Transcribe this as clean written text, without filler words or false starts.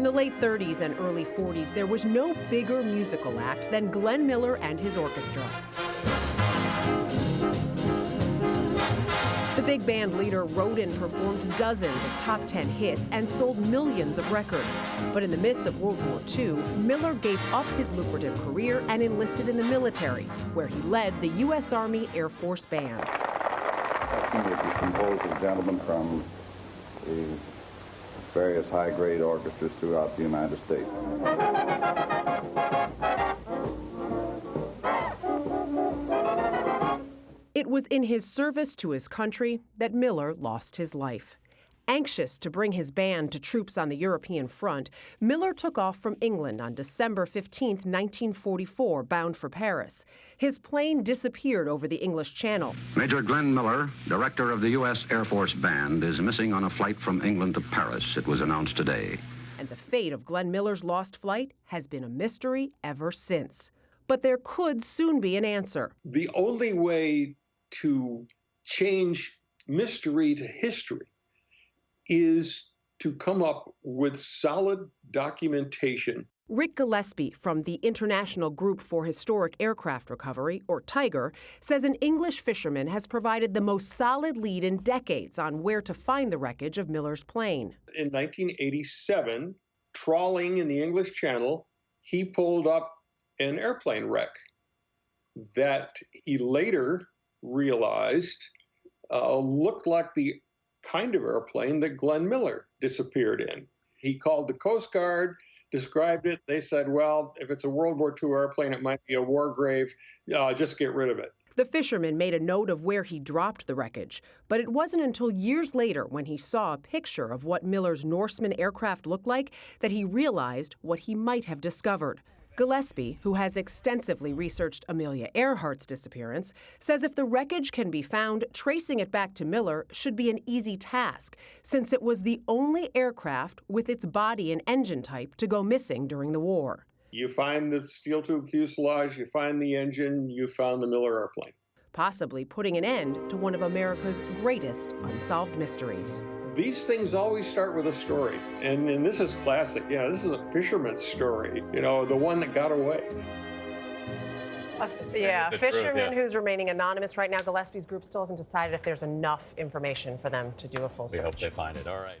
In the late 30s and early 40s, there was no bigger musical act than Glenn Miller and his orchestra. The big band leader wrote and performed dozens of top 10 hits and sold millions of records. But in the midst of World War II, Miller gave up his lucrative career and enlisted in the military, where he led the U.S. Army Air Force Band. It was composed of gentlemen from the various high-grade orchestras throughout the United States. It was in his service to his country that Miller lost his life. Anxious to bring his band to troops on the European front, Miller took off from England on December 15, 1944, bound for Paris. His plane disappeared over the English Channel. Major Glenn Miller, director of the U.S. Air Force Band, is missing on a flight from England to Paris, it was announced today. And the fate of Glenn Miller's lost flight has been a mystery ever since. But there could soon be an answer. The only way to change mystery to history is to come up with solid documentation. Rick Gillespie from the International Group for Historic Aircraft Recovery, or Tiger, says an English fisherman has provided the most solid lead in decades on where to find the wreckage of Miller's plane. In 1987, trawling in the English Channel, he pulled up an airplane wreck that he later realized looked like the kind of airplane that Glenn Miller disappeared in. He called the Coast Guard, described it. They said, well, if it's a World War II airplane, it might be a war grave. Just get rid of it. The fisherman made a note of where he dropped the wreckage, but it wasn't until years later when he saw a picture of what Miller's Norseman aircraft looked like that he realized what he might have discovered. Gillespie, who has extensively researched Amelia Earhart's disappearance, says if the wreckage can be found, tracing it back to Miller should be an easy task, since it was the only aircraft with its body and engine type to go missing during the war. You find the steel tube fuselage, you find the engine, you found the Miller airplane. Possibly putting an end to one of America's greatest unsolved mysteries. These things always start with a story, and this is classic. Yeah, this is a fisherman's story, the one that got away. A fisherman who's remaining anonymous right now. Gillespie's group still hasn't decided if there's enough information for them to do a full search. We hope they find it. All right.